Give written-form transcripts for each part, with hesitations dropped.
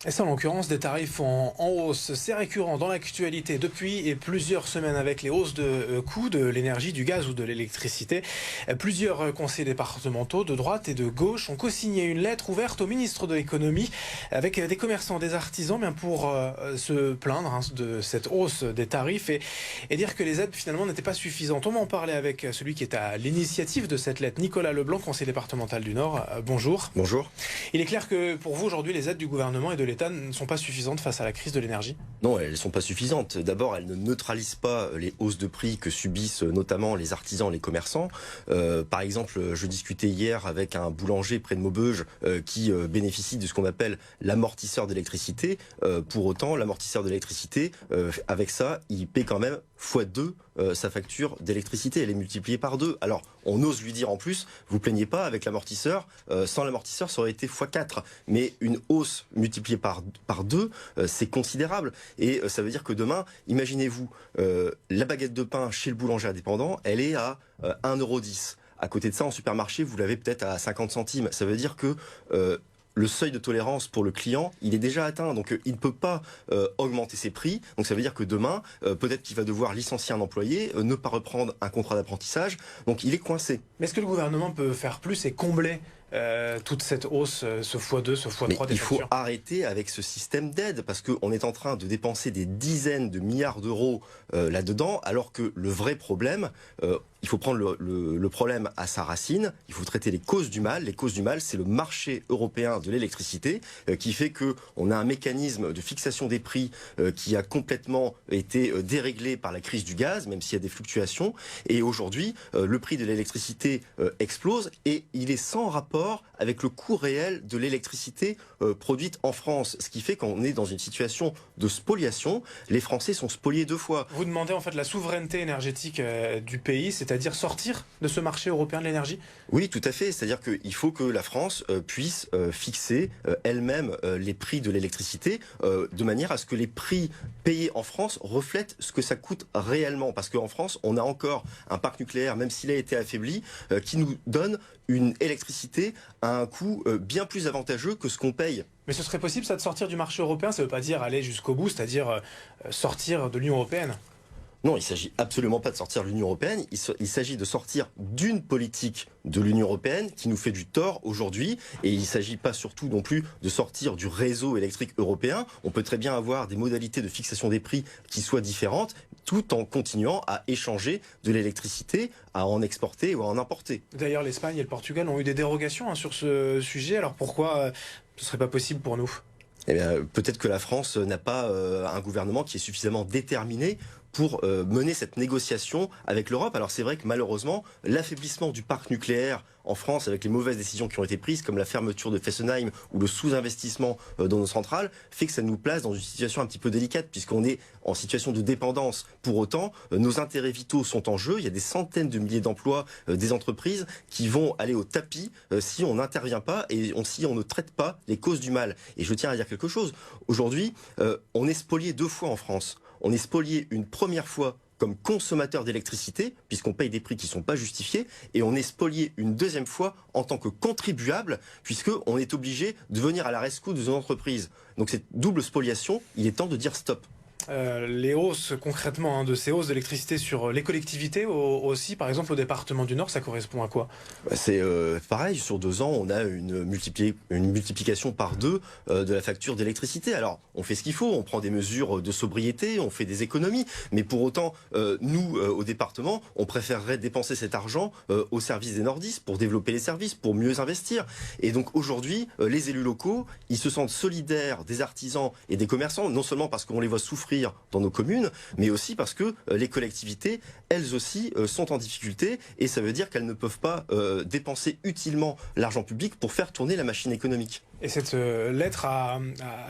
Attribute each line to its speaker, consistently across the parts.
Speaker 1: Et ça, en l'occurrence, des tarifs en hausse. C'est récurrent dans l'actualité depuis plusieurs semaines avec les hausses de coûts de l'énergie, du gaz ou de l'électricité. Plusieurs conseillers départementaux de droite et de gauche ont co-signé une lettre ouverte au ministre de l'économie avec des commerçants, des artisans, bien pour se plaindre de cette hausse des tarifs et dire que les aides finalement n'étaient pas suffisantes. On va en parler avec celui qui est à l'initiative de cette lettre, Nicolas Leblanc, conseiller départemental du Nord. Bonjour.
Speaker 2: Bonjour.
Speaker 1: Il est clair que pour vous aujourd'hui, les aides du gouvernement et de l'État ne sont pas suffisantes face à la crise de l'énergie?
Speaker 2: Non, elles ne sont pas suffisantes. D'abord, elles ne neutralisent pas les hausses de prix que subissent notamment les artisans, les commerçants. Par exemple, je discutais hier avec un boulanger près de Maubeuge qui bénéficie de ce qu'on appelle l'amortisseur d'électricité. Pour autant, l'amortisseur d'électricité, avec ça, il paie quand même x2 sa facture d'électricité. Elle est multipliée par 2. Alors, on ose lui dire en plus, vous plaignez pas avec l'amortisseur. Sans l'amortisseur, ça aurait été x4. Mais une hausse multipliée par 2, c'est considérable. Et ça veut dire que demain, imaginez-vous, la baguette de pain chez le boulanger indépendant, elle est à 1,10 €. À côté de ça, en supermarché, vous l'avez peut-être à 50 centimes. Ça veut dire que le seuil de tolérance pour le client, il est déjà atteint. Donc il ne peut pas augmenter ses prix. Donc ça veut dire que demain, peut-être qu'il va devoir licencier un employé, ne pas reprendre un contrat d'apprentissage. Donc il est coincé.
Speaker 1: Mais est-ce que le gouvernement peut faire plus et combler toute cette hausse, ce x2, ce x3
Speaker 2: Mais
Speaker 1: des
Speaker 2: il faut
Speaker 1: factures?
Speaker 2: arrêter avec ce système d'aide parce qu'on est en train de dépenser des dizaines de milliards d'euros là-dedans, alors que le vrai problème, il faut prendre le problème à sa racine, il faut traiter les causes du mal. Les causes du mal, c'est le marché européen de l'électricité qui fait qu'on a un mécanisme de fixation des prix qui a complètement été déréglé par la crise du gaz, même s'il y a des fluctuations. Et aujourd'hui, le prix de l'électricité explose et il est sans rapport avec le coût réel de l'électricité produite en France. Ce qui fait qu'on est dans une situation de spoliation. Les Français sont spoliés 2 fois.
Speaker 1: Vous demandez en fait la souveraineté énergétique du pays, c'est-à-dire sortir de ce marché européen de l'énergie?
Speaker 2: Oui, tout à fait. C'est-à-dire qu'il faut que la France puisse fixer elle-même les prix de l'électricité de manière à ce que les prix payés en France reflètent ce que ça coûte réellement. Parce qu'en France, on a encore un parc nucléaire, même s'il a été affaibli, qui nous donne une électricité à un coût bien plus avantageux que ce qu'on paye.
Speaker 1: Mais ce serait possible ça de sortir du marché européen? Ça ne veut pas dire aller jusqu'au bout, c'est-à-dire sortir de l'Union européenne?
Speaker 2: Non, il ne s'agit absolument pas de sortir de l'Union européenne, il s'agit de sortir d'une politique de l'Union européenne qui nous fait du tort aujourd'hui, et il ne s'agit pas surtout non plus de sortir du réseau électrique européen. On peut très bien avoir des modalités de fixation des prix qui soient différentes, tout en continuant à échanger de l'électricité, à en exporter ou à en importer.
Speaker 1: D'ailleurs, l'Espagne et le Portugal ont eu des dérogations sur ce sujet, alors pourquoi ce ne serait pas possible pour nous?
Speaker 2: Eh bien, peut-être que la France n'a pas un gouvernement qui est suffisamment déterminé pour mener cette négociation avec l'Europe. Alors c'est vrai que malheureusement, l'affaiblissement du parc nucléaire en France, avec les mauvaises décisions qui ont été prises, comme la fermeture de Fessenheim ou le sous-investissement dans nos centrales, fait que ça nous place dans une situation un petit peu délicate, puisqu'on est en situation de dépendance. Pour autant, nos intérêts vitaux sont en jeu. Il y a des centaines de milliers d'emplois des entreprises qui vont aller au tapis si on n'intervient pas et si on ne traite pas les causes du mal. Et je tiens à dire quelque chose. Aujourd'hui, on est spolié 2 fois en France. On est spolié une première fois comme consommateur d'électricité, puisqu'on paye des prix qui ne sont pas justifiés, et on est spolié une deuxième fois en tant que contribuable, puisqu'on est obligé de venir à la rescousse de nos entreprises. Donc cette double spoliation, il est temps de dire stop.
Speaker 1: Les hausses concrètement de ces hausses d'électricité sur les collectivités aussi, par exemple au département du Nord, ça correspond à quoi?
Speaker 2: C'est pareil, sur 2 ans, on a une multiplication par 2 de la facture d'électricité. Alors, on fait ce qu'il faut, on prend des mesures de sobriété, on fait des économies, mais pour autant, nous, au département, on préférerait dépenser cet argent au service des nordistes, pour développer les services, pour mieux investir. Et donc aujourd'hui, les élus locaux, ils se sentent solidaires des artisans et des commerçants, non seulement parce qu'on les voit souffrir dans nos communes, mais aussi parce que les collectivités, elles aussi, sont en difficulté, et ça veut dire qu'elles ne peuvent pas dépenser utilement l'argent public pour faire tourner la machine économique.
Speaker 1: Et cette lettre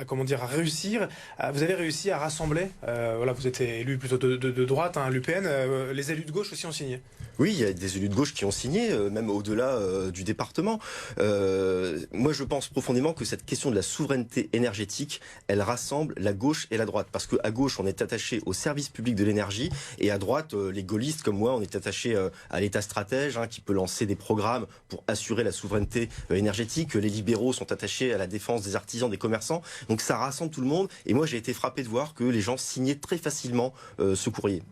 Speaker 1: comment dire, à réussir, vous avez réussi à rassembler, voilà, vous êtes élu plutôt de droite, l'UPN, les élus de gauche aussi ont signé?
Speaker 2: Oui, il y a des élus de gauche qui ont signé, même au-delà du département. Moi, je pense profondément que cette question de la souveraineté énergétique, elle rassemble la gauche et la droite. Parce qu'à gauche, on est attaché au service public de l'énergie, et à droite, les gaullistes comme moi, on est attaché à l'État stratège, qui peut lancer des programmes pour assurer la souveraineté énergétique. Les libéraux sont attachés à la défense des artisans, des commerçants. Donc ça rassemble tout le monde. Et moi, j'ai été frappé de voir que les gens signaient très facilement ce courrier.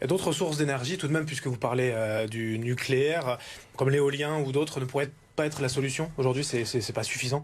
Speaker 1: D'autres sources d'énergie, tout de même, puisque vous parlez du nucléaire, comme l'éolien ou d'autres, ne pourraient pas être la solution? Aujourd'hui, c'est pas suffisant?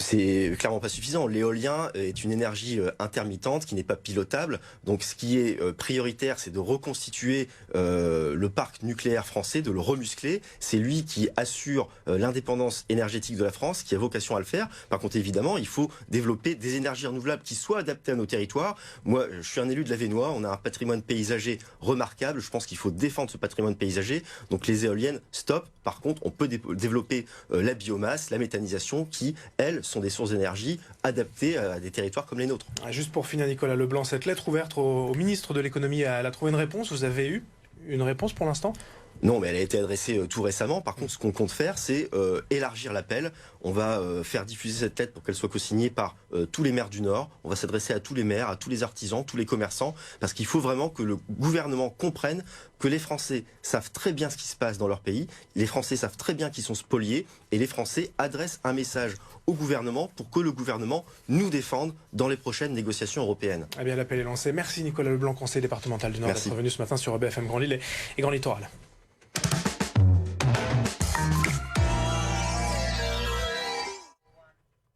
Speaker 2: C'est clairement pas suffisant. L'éolien est une énergie intermittente qui n'est pas pilotable. Donc ce qui est prioritaire, c'est de reconstituer le parc nucléaire français, de le remuscler. C'est lui qui assure l'indépendance énergétique de la France, qui a vocation à le faire. Par contre, évidemment, il faut développer des énergies renouvelables qui soient adaptées à nos territoires. Moi, je suis un élu de l'Avesnois. On a un patrimoine paysager remarquable. Je pense qu'il faut défendre ce patrimoine paysager. Donc les éoliennes, stop. Par contre, on peut développer la biomasse, la méthanisation, qui, elles, sont des sources d'énergie adaptées à des territoires comme les nôtres.
Speaker 1: Juste pour finir, Nicolas Leblanc, cette lettre ouverte au ministre de l'économie, elle a trouvé une réponse? Vous avez eu une réponse pour l'instant?
Speaker 2: Non, mais elle a été adressée tout récemment. Par contre, ce qu'on compte faire, c'est élargir l'appel. On va faire diffuser cette lettre pour qu'elle soit co-signée par tous les maires du Nord. On va s'adresser à tous les maires, à tous les artisans, tous les commerçants, parce qu'il faut vraiment que le gouvernement comprenne que les Français savent très bien ce qui se passe dans leur pays. Les Français savent très bien qu'ils sont spoliés, et les Français adressent un message au gouvernement pour que le gouvernement nous défende dans les prochaines négociations européennes.
Speaker 1: Eh bien, l'appel est lancé. Merci Nicolas Leblanc, conseiller départemental du Nord, d'être venu ce matin sur BFM Grand Lille et Grand Littoral.